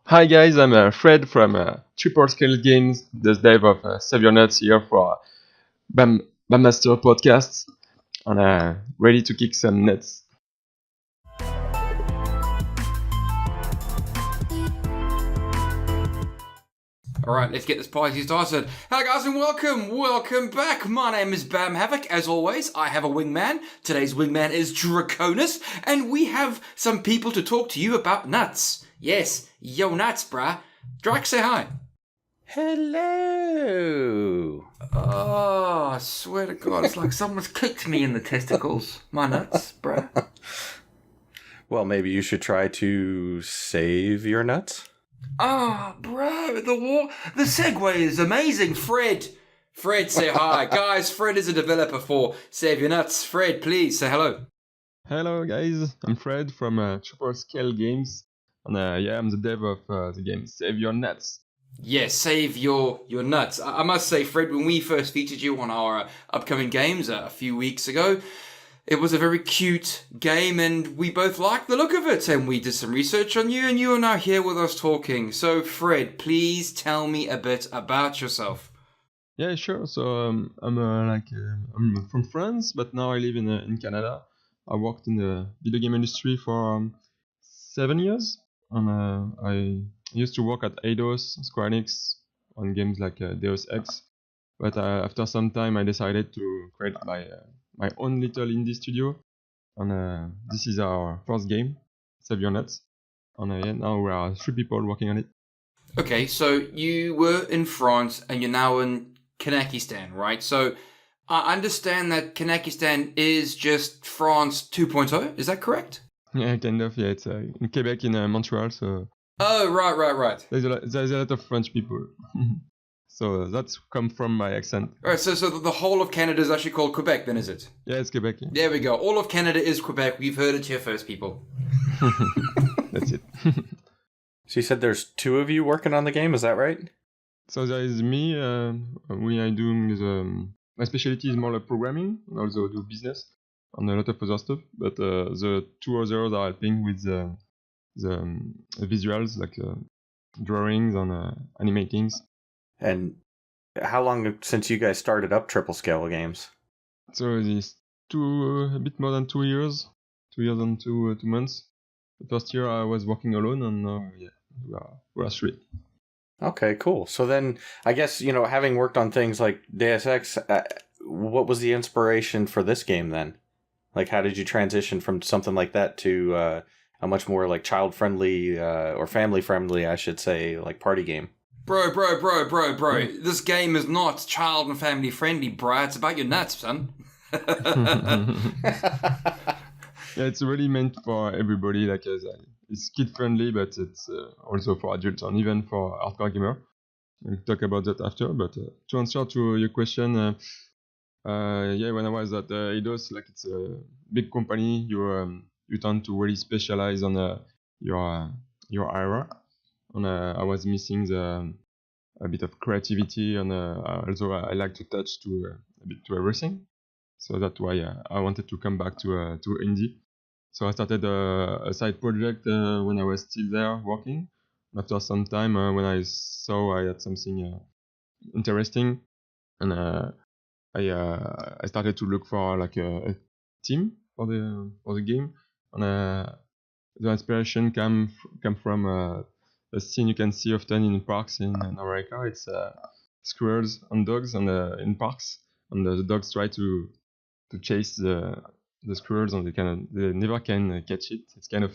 Hi guys, I'm Fred from Triple Scale Games, the dev of Save Your Nuts here for Bam Master Podcasts, and ready to kick some nuts. Alright, let's get this party started. Hello guys and welcome back. My name is Bam Havoc. As always, I have a wingman. Today's wingman is Draconis, and we have some people to talk to you about nuts. Yes, yo nuts, bruh. Drac, say hi. Hello. Oh, I swear to God, it's like someone's kicked me in the testicles. My nuts, bruh. Well, maybe you should try to save your nuts. Oh, bro, the segue is amazing. Fred, say hi. Guys, Fred is a developer for Save Your Nuts. Fred, please say hello. Hello guys, I'm Fred from Triple Scale Games, and I'm the dev of the game Save Your Nuts. Yes, save your nuts. I must say, Fred, when we first featured you on our upcoming games a few weeks ago, it was a very cute game, and we both liked the look of it, and we did some research on you, and you are now here with us talking. So, Fred, please tell me a bit about yourself. Yeah, sure. So I'm from France, but now I live in Canada. I worked in the video game industry for 7 years, and I used to work at Eidos, Square Enix, on games like Deus Ex. But after some time, I decided to create my own little indie studio, and this is our first game, Save Your Nuts. And now we are 3 people working on it. Okay, so you were in France, and you're now in Kanakistan, right? So I understand that Kanakistan is just France 2.0, is that correct? Yeah, kind of. Yeah, it's in Quebec, in Montreal. So Oh, right. there's a lot of French people. So that's come from my accent. Alright, so the whole of Canada is actually called Quebec, then, is it? Yeah, it's Quebec. Yeah. There we go. All of Canada is Quebec. We've heard it here first, people. That's it. So you said there's 2 of you working on the game, is that right? So there is me. We are doing my specialty is more like programming, and also do business and a lot of other stuff. But the 2 others are helping with the visuals, like drawings and animatings. And how long since you guys started up Triple Scale Games? So it's a bit more than 2 years, 2 years and 2 months. The first year I was working alone, and now we are 3. Okay, cool. So then, I guess, having worked on things like Deus Ex, what was the inspiration for this game then? Like, how did you transition from something like that to a much more like child-friendly or family-friendly, I should say, like party game? Bro. This game is not child and family friendly, bro. It's about your nuts, son. Yeah, it's really meant for everybody. Like it's kid friendly, but it's also for adults and even for hardcore gamer. We'll talk about that after. But to answer to your question, when I was at Eidos, like it's a big company, you tend to really specialize on your area. And I was missing a bit of creativity, and also I like to touch to a bit to everything. So that's why I wanted to come back to indie. So I started a side project when I was still there working. After some time, when I saw I had something interesting, and I started to look for like a team for the game, and the inspiration came from a scene you can see often in parks in America. It's squirrels and dogs in parks, and the dogs try to chase the squirrels, and they never can catch it. It's kind of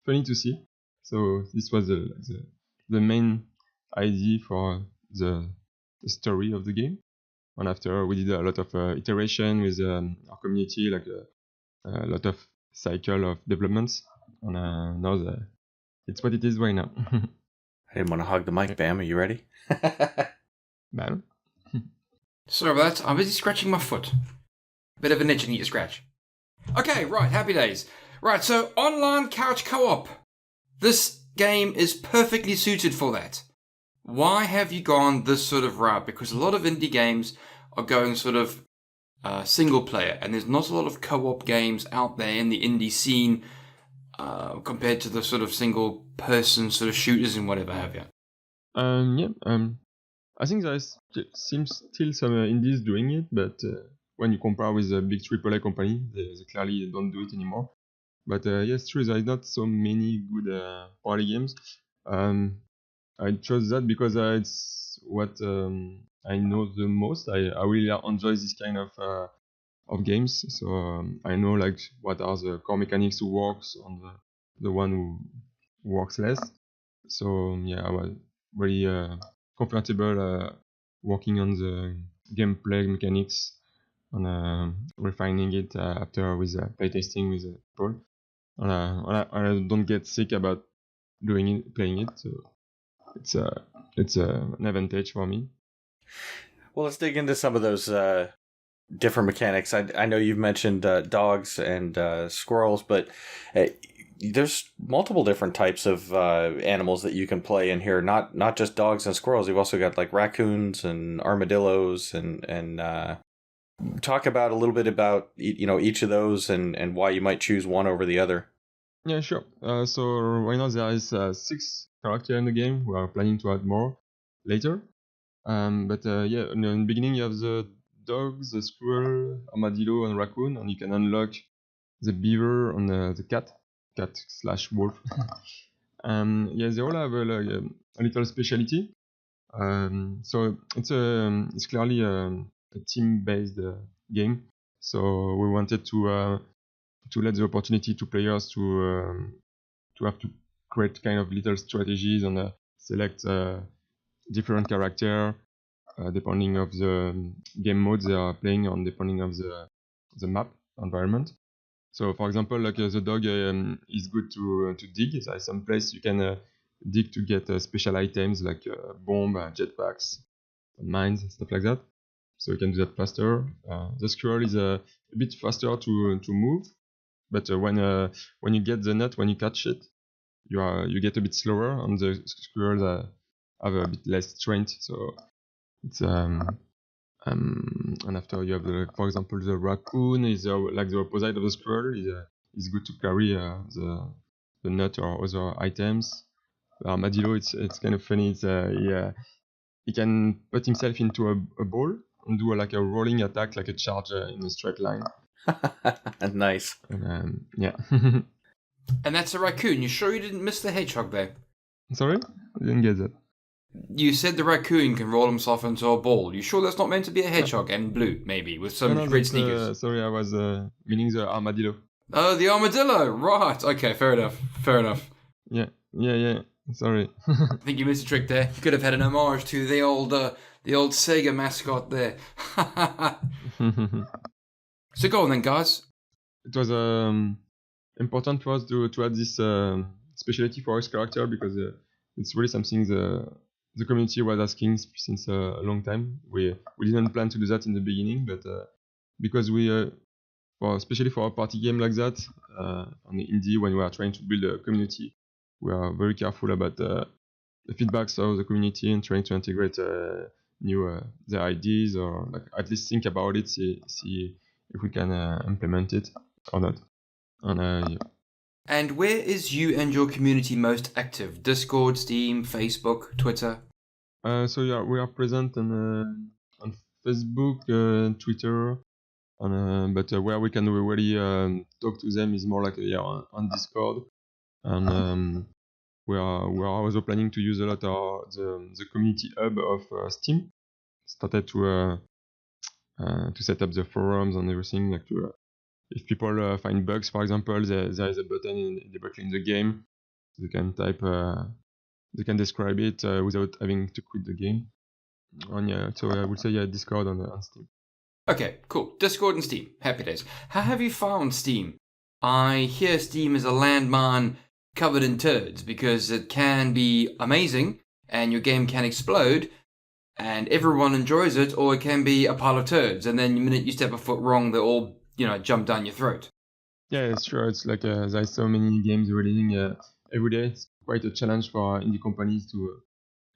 funny to see. So this was the main idea for the story of the game. And after we did a lot of iteration with our community, like a lot of cycle of developments, and now it's what it is right now. I didn't want to hug the mic, Bam. Are you ready? Bam. Sorry about that. I'm busy scratching my foot. Bit of an itch I need to scratch. Okay, right, happy days. Right, so online couch co-op. This game is perfectly suited for that. Why have you gone this sort of route? Because a lot of indie games are going sort of single player, and there's not a lot of co-op games out there in the indie scene. compared to the sort of single person sort of shooters and whatever have you. I think there seems still some indies doing it, but when you compare with a big AAA company, they clearly don't do it anymore. But yes, true, there is not so many good party games. I chose that because it's what I know the most. I really enjoy this kind of games. So I know like what are the core mechanics who works on the one who works less. So yeah, I was really comfortable working on the gameplay mechanics and refining it after with playtesting with people. I don't get sick about doing it, playing it. So it's an advantage for me. Well, let's dig into some of those different mechanics. I know you've mentioned dogs and squirrels, but there's multiple different types of animals that you can play in here. Not just dogs and squirrels. You've also got like raccoons and armadillos and talk about a little bit about each of those and why you might choose one over the other. Yeah, sure. So right now there is 6 characters in the game. We are planning to add more later. But yeah, in the beginning you have the dogs, the squirrel, armadillo, and raccoon, and you can unlock the beaver and the cat/wolf. Yeah, they all have a little specialty. So it's clearly a team-based game. So we wanted to let the opportunity to players to have to create kind of little strategies and select different character depending of the game mode they are playing on, depending of the map environment. So for example, like the dog is good to dig. There is some place you can dig to get special items like bomb, jetpacks, mines, stuff like that. So you can do that faster. The squirrel is a bit faster to move, but when you get the nut, when you catch it, you get a bit slower, and the squirrels have a bit less strength. So it's and after you have for example, the raccoon is like the opposite of the squirrel. Is good to carry the nut or other items. Armadillo, it's kind of funny. He can put himself into a ball and do like a rolling attack, like a charge in a straight line. Nice. And, yeah. And that's a raccoon. You sure you didn't miss the hedgehog there? Sorry, I didn't get that. You said the raccoon can roll himself into a ball. You sure that's not meant to be a hedgehog and blue, maybe, with some red sneakers? Sorry, I was meaning the armadillo. Oh, the armadillo! Right, okay, fair enough. Yeah. Sorry. I think you missed a trick there. You could have had an homage to the old Sega mascot there. So go on then, guys. It was important for us to add this specialty for our character because it's really something the community was asking since a long time. We didn't plan to do that in the beginning, but because especially for a party game like that on the indie, when we are trying to build a community, we are very careful about the feedbacks of the community and trying to integrate new their ideas, or like at least think about it, see if we can implement it or not. And yeah. And where is you and your community most active? Discord, Steam, Facebook, Twitter? So yeah, we are present on Facebook, Twitter, but where we can really talk to them is more like on Discord, and we are also planning to use a lot of the community hub of Steam. Started to set up the forums and everything, like if people find bugs, for example, there is a button directly in the game. They can type, they can describe it without having to quit the game. And yeah, so I would say Discord on Steam. Okay, cool. Discord and Steam. Happy days. How have you found Steam? I hear Steam is a landmine covered in turds because it can be amazing and your game can explode and everyone enjoys it, or it can be a pile of turds and then the minute you step a foot wrong, they all jump down your throat. Yeah, it's true. It's like there's so many games releasing every day. It's quite a challenge for indie companies to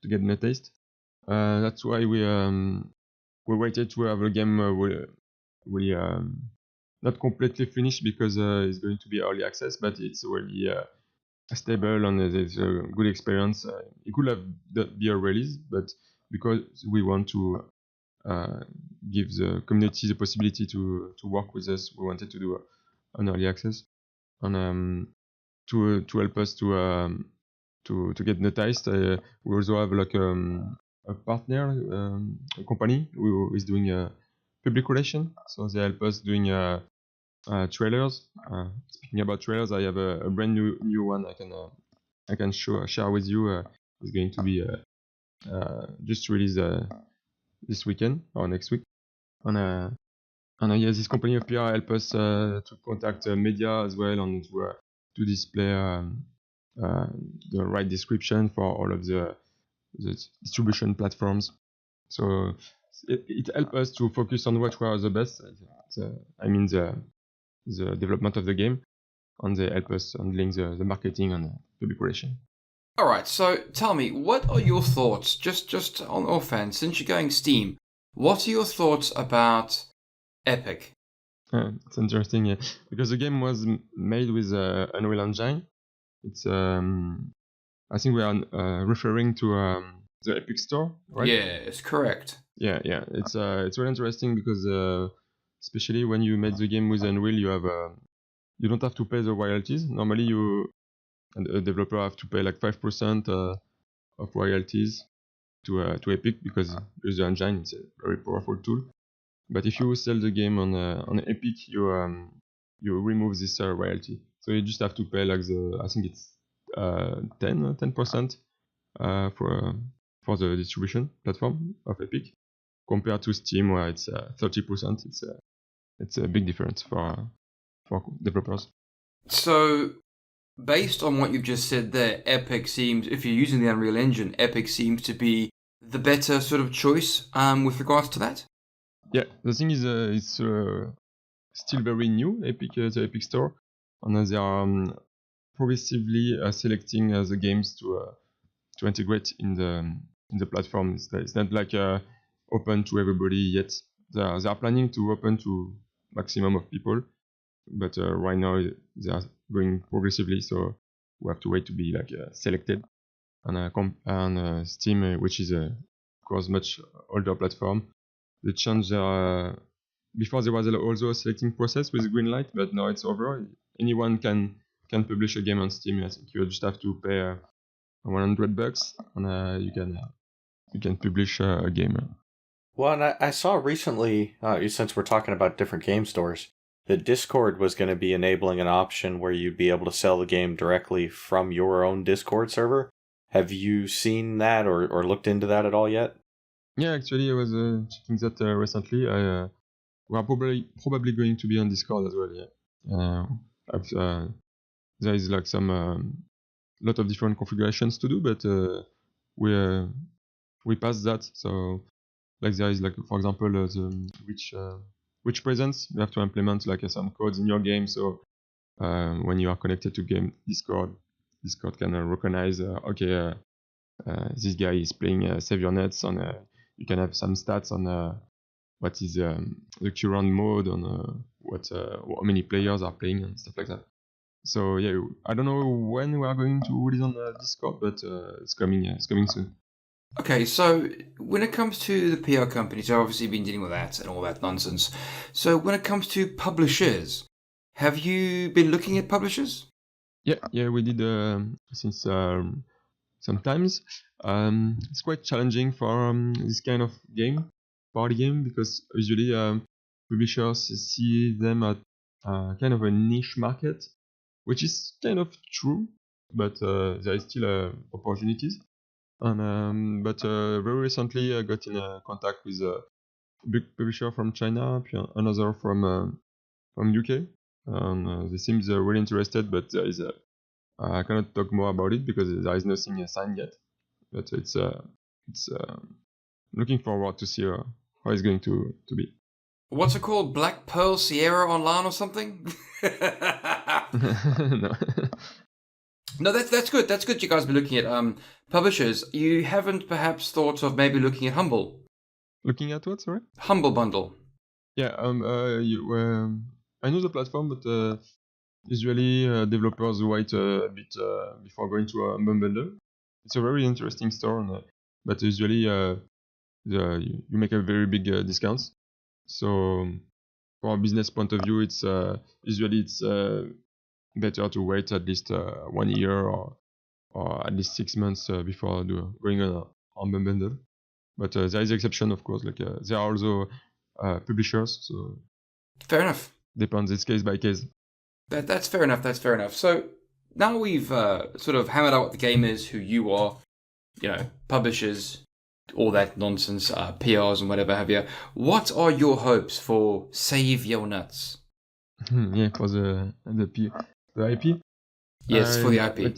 get noticed. That's why we waited to have a game not completely finished because it's going to be early access, but it's already stable and there's a good experience. It could have be a release, but because we want to give the community the possibility to work with us, we wanted to do an early access and to help us to get noticed. We also have like a partner, a company who is doing public relation, so they help us doing trailers. Speaking about trailers, I have a brand new one I can share with you. It's going to be just released this weekend or next week. And yeah, this company of PR help us to contact media as well and to display the right description for all of the distribution platforms. So it helped us to focus on what were the best. The development of the game, and they help us handling the marketing and public relation. All right, so tell me, what are your thoughts, just on offhand, since you're going Steam, what are your thoughts about Epic? It's interesting, yeah, because the game was made with Unreal Engine. It's I think we are referring to the Epic Store, right? Yeah, it's correct. Yeah. It's really interesting because especially when you made the game with Unreal, you don't have to pay the royalties. Normally, a developer have to pay like 5% of royalties to Epic because the engine is a very powerful tool. But if you sell the game on Epic, you remove this royalty. So you just have to pay like I think it's 10% for the distribution platform of Epic compared to Steam where it's 30%. It's a big difference for developers. So, based on what you've just said there, Epic seems, if you're using the Unreal Engine, Epic seems to be the better sort of choice with regards to that? Yeah, the thing is, it's still very new, Epic, the Epic Store, and they are progressively selecting the games to integrate in the platform. It's not like open to everybody yet. They are planning to open to maximum of people, but right now they are going progressively, so we have to wait to be like selected. And Steam, which is of course much older platform, they changed before there was also a selecting process with green light, but now it's over. Anyone can publish a game on Steam. I think you just have to pay $100 and you can publish a game. Well, and I saw recently, since we're talking about different game stores, that Discord was going to be enabling an option where you'd be able to sell the game directly from your own Discord server. Have you seen that or looked into that at all yet? Yeah, actually, I was checking that recently. We are probably going to be on Discord as well. Yeah, there is like some lot of different configurations to do, but we passed that. So like there is like for example which presence you have to implement like some codes in your game. So when you are connected to game Discord can recognize this guy is playing Save Your Nets, and you can have some stats on what is the current mode, on how many players are playing and stuff like that. So yeah, I don't know when we are going to release on Discord, but it's coming. It's coming soon. Okay, so when it comes to the PR companies, I've obviously been dealing with that and all that nonsense. So when it comes to publishers, have you been looking at publishers? Yeah, we did since sometimes. It's quite challenging for this kind of party game, because usually publishers see them at kind of a niche market, which is kind of true, but there is still opportunities. And but very recently I got in contact with a big publisher from China, another from UK, and they seem really interested, but there is I cannot talk more about it because there is nothing signed yet. But it's looking forward to see how it's going to be. What's it called? Black Pearl Sierra Online or something? No. No, that's good. That's good. You guys be looking at publishers. You haven't perhaps thought of maybe looking at Humble. Looking at what? Sorry. Humble Bundle. Yeah. I know the platform, but usually developers wait a bit before going to a bundle. It's a very interesting store, but usually you make a very big discounts. So from a business point of view, it's usually it's better to wait at least 1 year or at least 6 months before going on bundle. But there is exception, of course. Like there are also publishers, so Fair enough. depends. It's case by case. That's fair enough. That's fair enough. So now we've sort of hammered out what the game is, who you are, publishers, all that nonsense, PRs and whatever have you. What are your hopes for Save Your Nuts? Yeah, for the IP. Yes, for the IP.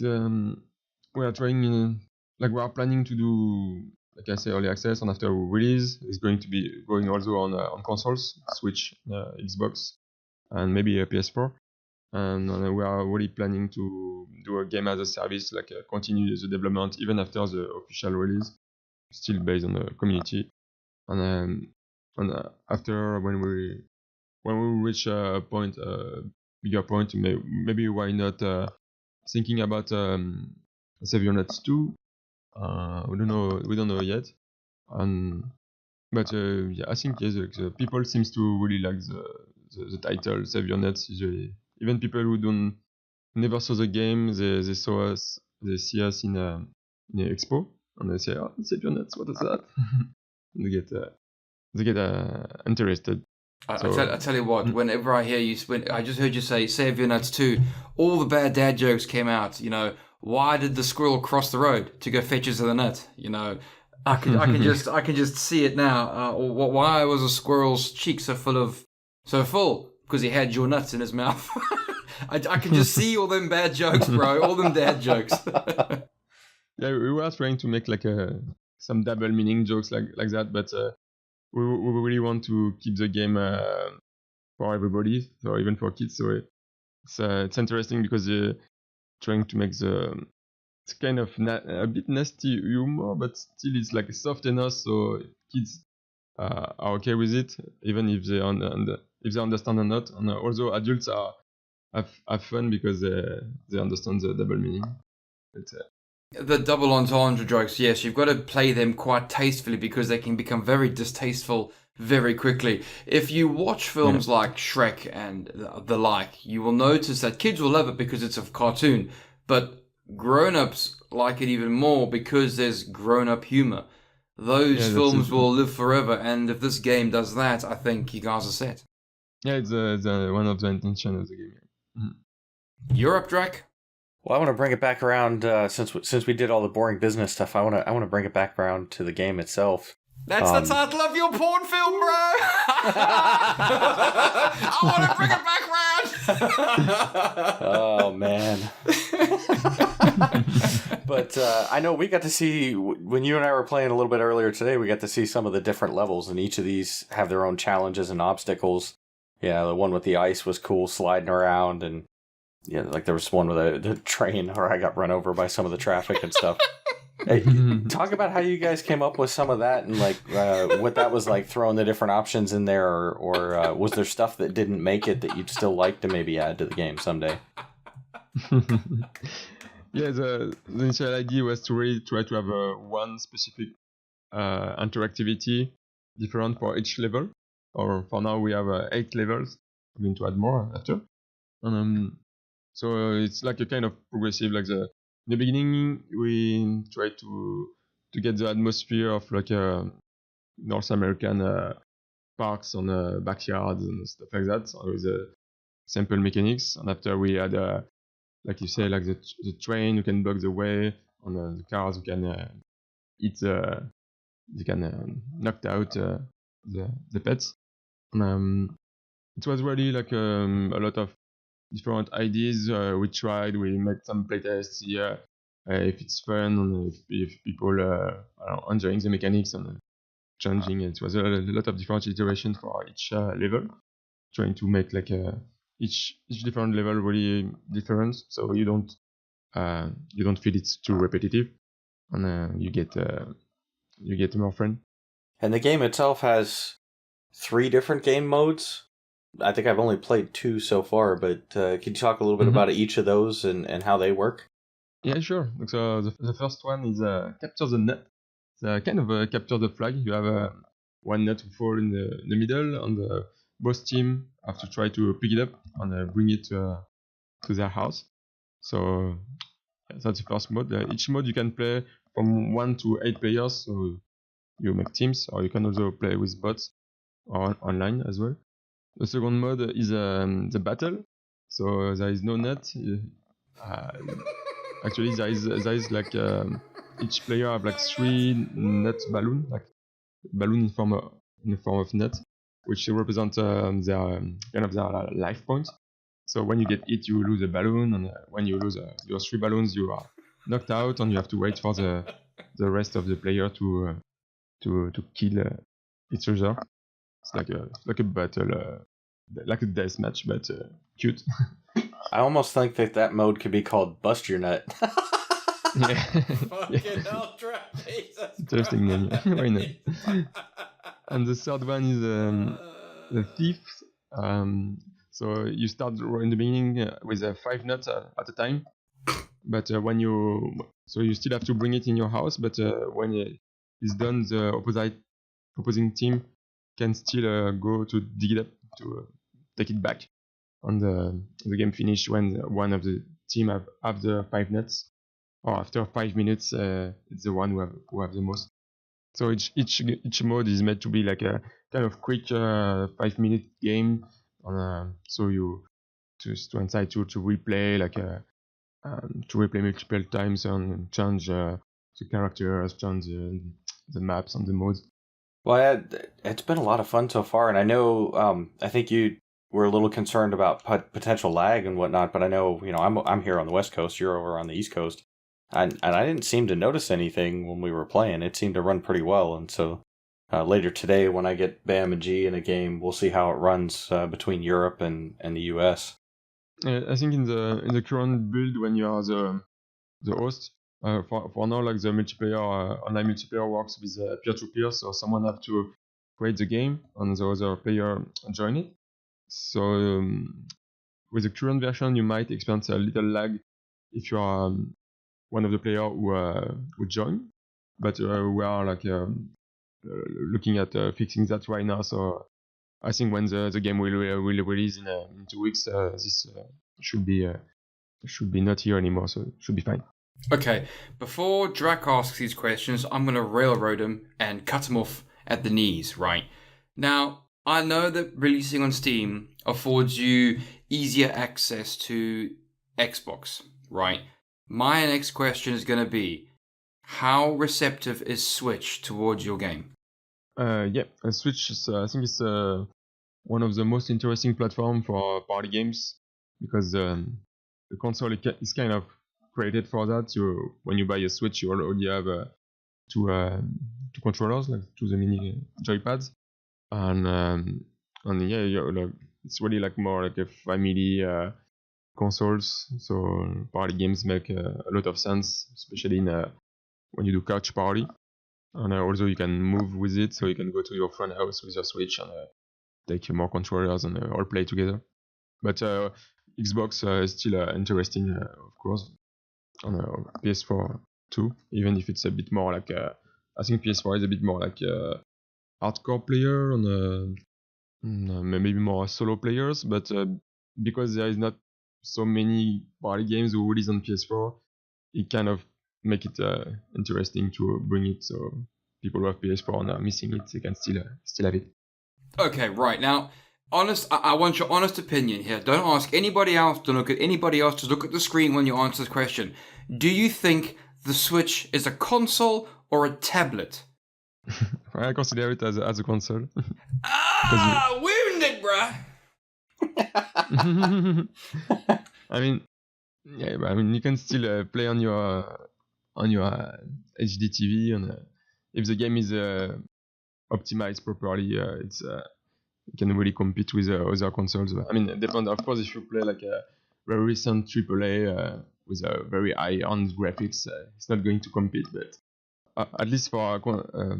We are trying, we are planning to do, like I say, early access, and after release, it's going to be going also on consoles, Switch, Xbox, and maybe a PS4. And we are really planning to do a game as a service, continue the development even after the official release, still based on the community. And after when we reach a point, bigger point, maybe why not thinking about Save Your Nuts 2. We don't know yet. But yeah, I think yes, the people seems to really like the title Save Your Nuts. Usually, even people who never saw the game, they see us in the expo, and they say, "Oh, Save Your Nuts, what is that?" they get interested. I tell you what, whenever I hear you, I just heard you say Save Your Nuts 2, all the bad dad jokes came out. Why did the squirrel cross the road to go fetch his other nut? I can just see it now. Why was a squirrel's cheek so full? Because he had your nuts in his mouth. I can just see all them bad jokes, bro. All them dad jokes. Yeah, we were trying to make some double meaning jokes like that, but we really want to keep the game for everybody, or even for kids. So it's interesting because trying to make it's kind of a bit nasty humor, but still it's soft enough so kids are okay with it, even if they understand or not. And also adults have fun because they understand the double meaning. The double entendre jokes, yes, you've got to play them quite tastefully because they can become very distasteful very quickly. If you watch films like Shrek and the like, you will notice that kids will love it because it's a cartoon, but grown-ups like it even more because there's grown-up humor. Those films will live forever, and if this game does that, I think you guys are set. Yeah, it's one of the intentions of the game. Mm-hmm. You're up, Drac? Well, I want to bring it back around since we did all the boring business stuff. I want to bring it back around to the game itself. That's the title of your porn film, bro. I want to bring it back round. Oh man. But I know we got to see when you and I were playing a little bit earlier today. We got to see some of the different levels, and each of these have their own challenges and obstacles. Yeah, the one with the ice was cool, sliding around, and yeah, there was one with a train where I got run over by some of the traffic and stuff. Hey, talk about how you guys came up with some of that and what that was like, throwing the different options in there, or was there stuff that didn't make it that you'd still like to maybe add to the game someday? Yeah, the initial idea was to really try to have one specific interactivity different for each level. Or for now we have 8 levels. I'm going to add more after. So it's like a kind of progressive. In the beginning, we try to get the atmosphere of North American parks on backyards and stuff like that, with simple mechanics. And after we add, like you say, the train, you can block the way. On the cars, you can you can knock out the pets. It was really a lot of different ideas. We tried, we made some playtests here, if it's fun and if people are enjoying the mechanics and changing. It was a lot of different iterations for each level, trying to make each different level really different, so you don't feel it's too repetitive, and you get more fun. And the game itself has 3 different game modes. I think I've only played 2 so far, but could you talk a little bit Mhm. about each of those and how they work? Yeah, sure. So the first one is capture the net. It's kind of capture the flag. You have one net to fall in the middle, and the both team have to try to pick it up and bring it to their house. So that's the first mode. Each mode you can play from 1 to 8 players, so you make teams, or you can also play with bots or online as well. The second mode is the battle. So there is no net. Uh, Actually, there is like each player have like 3 net balloon, like balloon in the form of net, which represent their kind of their life points. So when you get hit, you lose a balloon, and when you lose your 3 balloons, you are knocked out, and you have to wait for the rest of the player to kill each other. It's like a battle, like a death match, but cute. I almost think that mode could be called Bust Your Nut. Yeah. Fucking ultra, Jesus Interesting name. Why not? And the third one is the thief. So you start in the beginning with 5 nuts at a time, but when you still have to bring it in your house. But when it's done, the opposing team can still go to dig it up to take it back. And the game finish when one of the team have the 5 nuts, or after 5 minutes, it's the one who have the most. So each mode is meant to be like a kind of quick 5-minute game, so you to inside to replay to replay multiple times and change the characters, change the maps and the modes. Well, it's been a lot of fun so far, and I know I think you were a little concerned about potential lag and whatnot, but I know I'm here on the West Coast, you're over on the East Coast, and I didn't seem to notice anything when we were playing. It seemed to run pretty well, and so later today when I get Bamm and G in a game, we'll see how it runs between Europe and the US. I think in the current build, when you are the host, for now, like the multiplayer online multiplayer works with peer-to-peer, so someone have to create the game and the other player join it. So with the current version, you might experience a little lag if you are one of the player who join, but we are like looking at fixing that right now. So I think when the game will release in 2 weeks, this should be not here anymore, so it should be fine. Okay, before Drac asks these questions, I'm going to railroad him and cut him off at the knees, right? Now, I know that releasing on Steam affords you easier access to Xbox, right? My next question is going to be, how receptive is Switch towards your game? Yeah, Switch is, I think it's one of the most interesting platform for party games, because the console is kind of created for that. When you buy a Switch, you already have two controllers, like two the mini joypads, and yeah, it's really like more like a family consoles. So party games make a lot of sense, especially when you do couch party. And also you can move with it, so you can go to your friend's house with your Switch and take more controllers and all play together. But Xbox is still interesting, of course, on PS4 too, even if it's a bit more like I think PS4 is a bit more like hardcore player and maybe more solo players, but because there is not so many party games who release on PS4, it kind of make it interesting to bring it, so people who have PS4 and are missing it, they can still have it. Okay, right. Now, I want your honest opinion here. Don't ask anybody else to look at anybody else. Just look at the screen when you answer this question. Do you think the Switch is a console or a tablet? I consider it as a console. Wounded, bruh! I mean, yeah, but I mean, you can still play on your HD TV, and if the game is optimized properly, it can really compete with other consoles. I mean, it depends, of course, if you play like a very recent AAA with a very high-end graphics, it's not going to compete. But at least for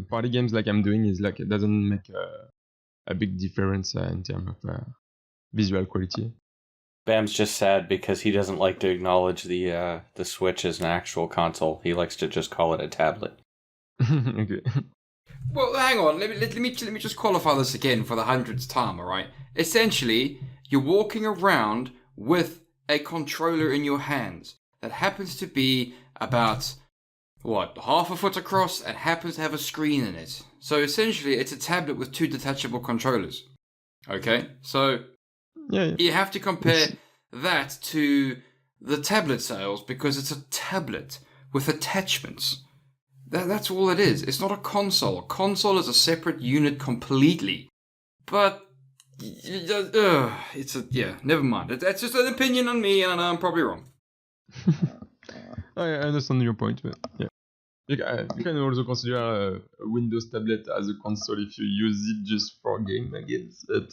party games like I'm doing, is like it doesn't make a big difference in terms of visual quality. Bam's just sad because he doesn't like to acknowledge the Switch as an actual console. He likes to just call it a tablet. Okay. Well, hang on. Let me just qualify this again for the 100th time. All right. Essentially, you're walking around with a controller in your hands that happens to be about half a foot across and happens to have a screen in it. So essentially, it's a tablet with two detachable controllers. Okay, so Yeah. you have to compare that to the tablet sales because it's a tablet with attachments. That's all it is. It's not a console. A console is a separate unit completely. But never mind. That's just an opinion on me, and I'm probably wrong. I understand your point, but yeah. You can also consider a Windows tablet as a console if you use it just for game, I guess. But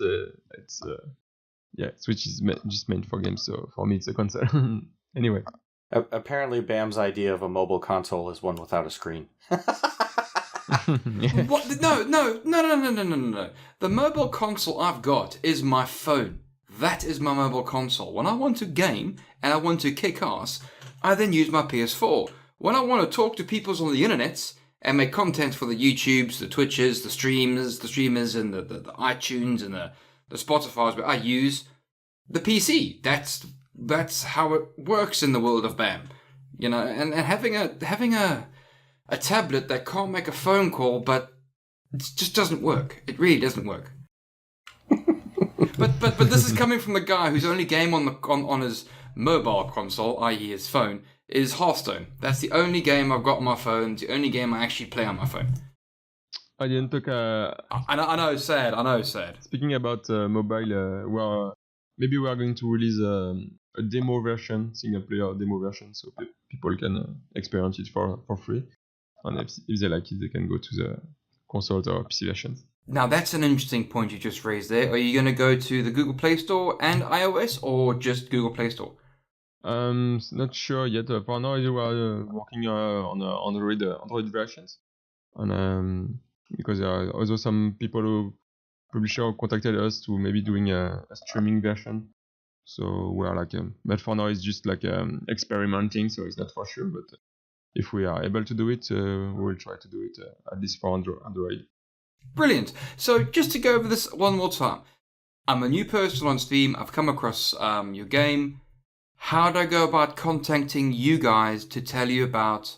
Switch is just meant for games, so for me it's a console. Anyway. Apparently, Bam's idea of a mobile console is one without a screen. What? No. The mobile console I've got is my phone. That is my mobile console. When I want to game and I want to kick ass, I then use my PS4. When I want to talk to people on the internet and make content for the YouTubes, the Twitches, the streamers, and the iTunes and the Spotify's, but I use the PC. That's how it works in the world of Bamm. You know, and having a tablet that can't make a phone call, but it just doesn't work. It really doesn't work. but this is coming from the guy whose only game on his mobile console, i.e. his phone, is Hearthstone. That's the only game I've got on my phone. It's the only game I actually play on my phone. I didn't talk. I know, sad. Speaking about mobile, maybe we are going to release a demo version, single player demo version, so people can experience it for free. And if they like it, they can go to the console or PC versions. Now that's an interesting point you just raised there. Are you going to go to the Google Play Store and iOS, or just Google Play Store? Not sure yet. For now, we are working on Android versions, and because there are also some people who publisher contacted us to maybe doing a streaming version. So we are like, but for now it's just like experimenting, so it's not for sure. But if we are able to do it, we will try to do it at least for Android. Brilliant. So just to go over this one more time, I'm a new person on Steam. I've come across your game. How do I go about contacting you guys to tell you about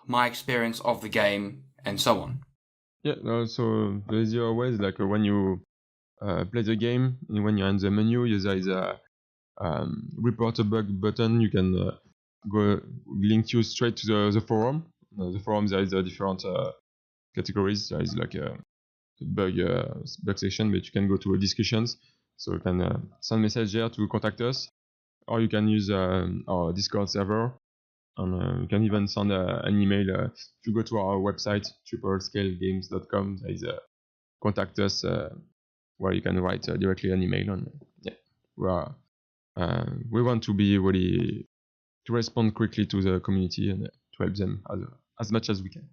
my experience of the game and so on? Yeah, so the easier way is like when you play the game, and when you're in the menu, there is a report a bug button. You can go link you straight to the forum. The forum, there is different categories. There is like a bug section, but you can go to discussions. So you can send message there to contact us, or you can use our Discord server. And you can even send an email. If you go to our website, triplescalegames.com, there is a contact us where you can write directly an email. And we want to be ready to respond quickly to the community and to help them as much as we can.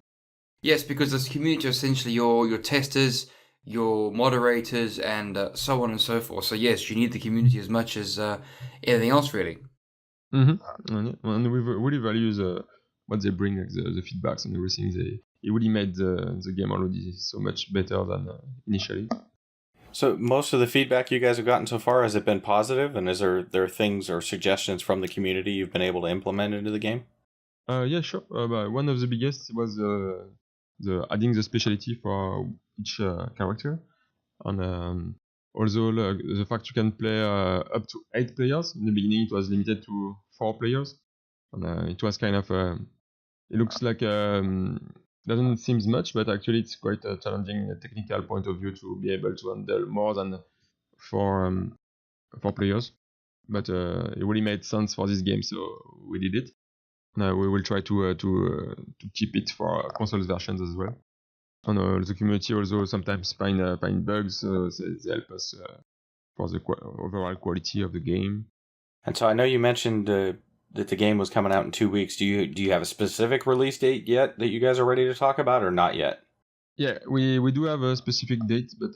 Yes, because this community are essentially your testers, your moderators, and so on and so forth. So yes, you need the community as much as anything else, really. Mm-hmm. And we really value what they bring, like the feedbacks and everything. It really made the game already so much better than initially. So most of the feedback you guys have gotten so far, has it been positive? And is there things or suggestions from the community you've been able to implement into the game? Yeah, sure. One of the biggest was the adding the specialty for each character, and also the fact you can play up to 8 players. In the beginning, it was limited to 4 players, and it was kind of it looks like doesn't seem much, but actually it's quite challenging technical point of view to be able to handle more than 4 players. But it really made sense for this game, so we did it. We will try to keep it for console versions as well. And the community also sometimes find bugs, so they help us for the overall quality of the game. And so I know you mentioned that the game was coming out in 2 weeks. Do you have a specific release date yet that you guys are ready to talk about, or not yet? Yeah, we do have a specific date, but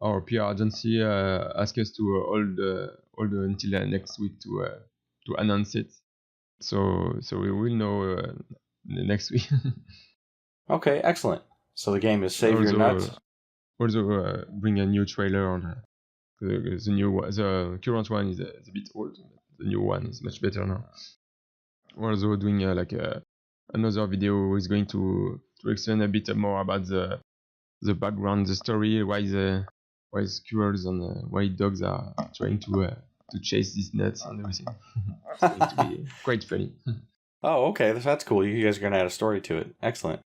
our PR agency asked us to hold until next week to announce it. So we will know next week. Okay, excellent. So the game is Save Your Nuts. Also bring a new trailer on the new one. The current one is a bit old. The new one is much better now. We're also doing another video is going to explain a bit more about the background, the story, why squirrels and why dogs are trying to chase these nuts and everything. It's going to be quite funny. Oh, okay, that's cool. You guys are going to add a story to it. Excellent.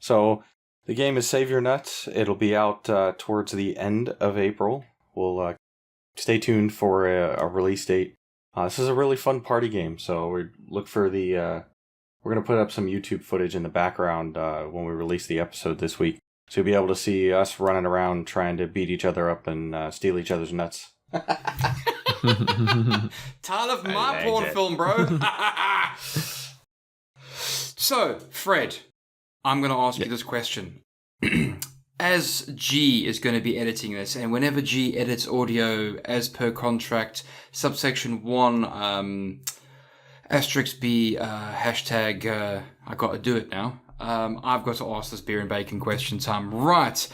So the game is Save Your Nuts. It'll be out towards the end of April. We'll stay tuned for a release date. This is a really fun party game, so we look for the... we're going to put up some YouTube footage in the background when we release the episode this week. So you'll be able to see us running around trying to beat each other up and steal each other's nuts. Title of my porn film, bro. So, Fred, I'm going to ask you this question. As G is going to be editing this, and whenever G edits audio as per contract, subsection 1, asterisk B, hashtag, I got to do it now. I've got to ask this beer and bacon question time. Right.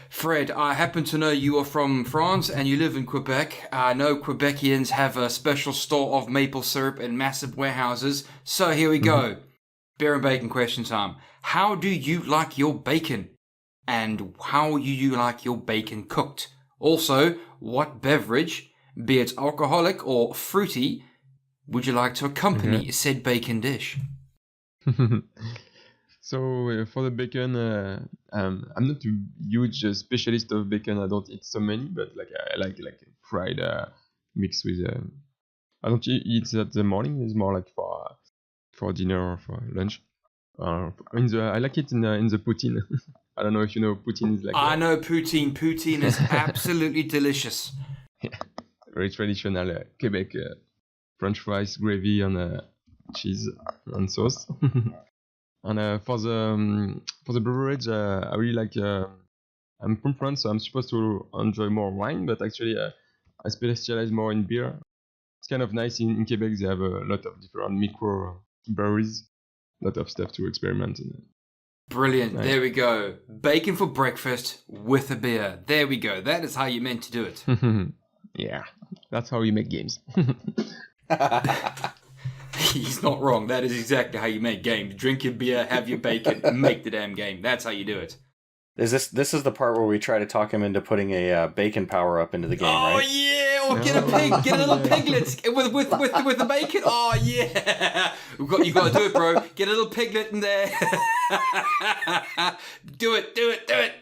Fred, I happen to know you are from France and you live in Quebec. I know Quebecians have a special store of maple syrup and massive warehouses. So here we go. Beer and bacon question time. How do you like your bacon? And how do you like your bacon cooked? Also, what beverage, be it alcoholic or fruity, would you like to accompany said bacon dish? So for the bacon, I'm not a huge specialist of bacon. I don't eat so many, but I like fried mixed with. I don't eat that the morning. It's more like for dinner or for lunch. I like it in the poutine. I don't know if you know poutine is like. I know poutine. Poutine is absolutely delicious. Yeah, very traditional Quebec French fries, gravy, and cheese and sauce. And for the beverage, I really like. I'm from France, so I'm supposed to enjoy more wine, but actually I specialize more in beer. It's kind of nice in Quebec. They have a lot of different micro breweries, a lot of stuff to experiment in. Brilliant. Nice. There we go. Bacon for breakfast with a beer. There we go. That is how you meant to do it. Yeah, that's how you make games. He's not wrong. That is exactly how you make games. Drink your beer, have your bacon, make the damn game. That's how you do it. This is the part where we try to talk him into putting a bacon power up into the game, right? Oh yeah, or get a pig, get a little piglet with the bacon. Oh yeah, you got to do it, bro. Get a little piglet in there. Do it.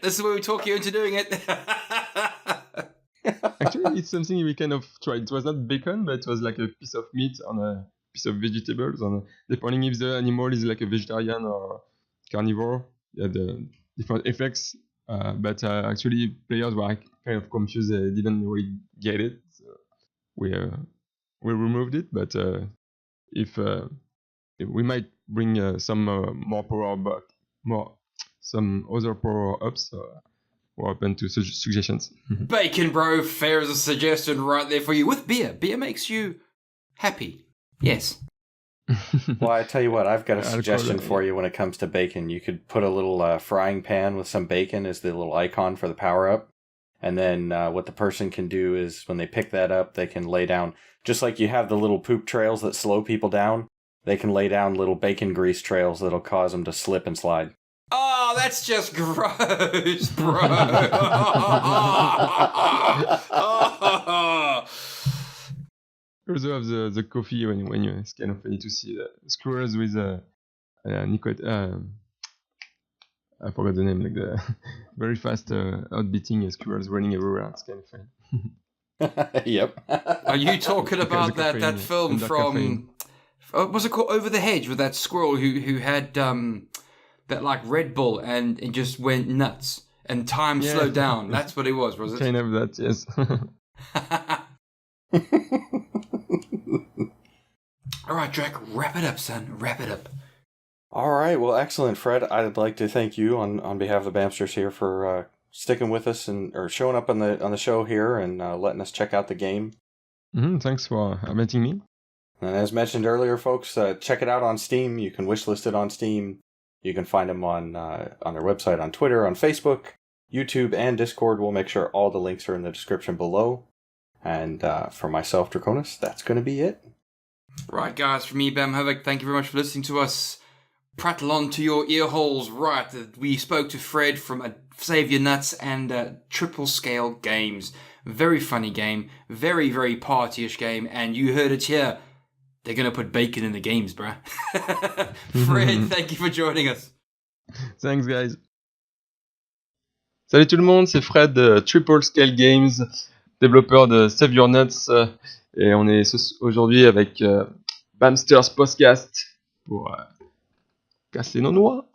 This is where we talk you into doing it. Actually, it's something we kind of tried. It was not bacon, but it was like a piece of meat on a piece of vegetables. And depending if the animal is like a vegetarian or carnivore, yeah, the different effects. But actually, players were kind of confused. They didn't really get it. So we removed it. But if we might bring some more power, but some other power ups. We're open to suggestions. Bacon, bro, fair as a suggestion right there for you. With beer. Beer makes you happy. Yes. Well, I tell you what, I've got a suggestion for you when it comes to bacon. You could put a little frying pan with some bacon as the little icon for the power-up. And then what the person can do is when they pick that up, they can lay down, just like you have the little poop trails that slow people down, they can lay down little bacon grease trails that'll cause them to slip and slide. Oh, that's just gross, bro. You also have the coffee when you, it's kind of funny to see the squirrels with nicotine. I forgot the name, like the very fast outbeating squirrels running everywhere. It's kind of funny. Yep. Are you talking about that film from? Was it called Over the Hedge with that squirrel who had that like Red Bull and it just went nuts and time slowed down? That's what it was it? Kind of that, yes. All right, Drac, wrap it up, son. Wrap it up. All right. Well, excellent, Fred. I'd like to thank you on behalf of the Bamsters here for sticking with us or showing up on the show here and letting us check out the game. Thanks for inviting me. And as mentioned earlier, folks, check it out on Steam. You can wishlist it on Steam. You can find them on their website, on Twitter, on Facebook, YouTube, and Discord. We'll make sure all the links are in the description below. And for myself, Draconis, that's going to be it. Right, guys, from me, Bamm Havoc, thank you very much for listening to us prattle on to your ear holes. Right, we spoke to Fred from Save Your Nuts and Triple Scale Games. Very funny game, very, very partyish game, and you heard it here. They're going to put bacon in the games, bruh. Fred, thank you for joining us. Thanks, guys. Salut tout le monde, c'est Fred de Triple Scale Games, développeur de Save Your Nuts. Et on est aujourd'hui avec Bamsters Podcast pour casser nos noix.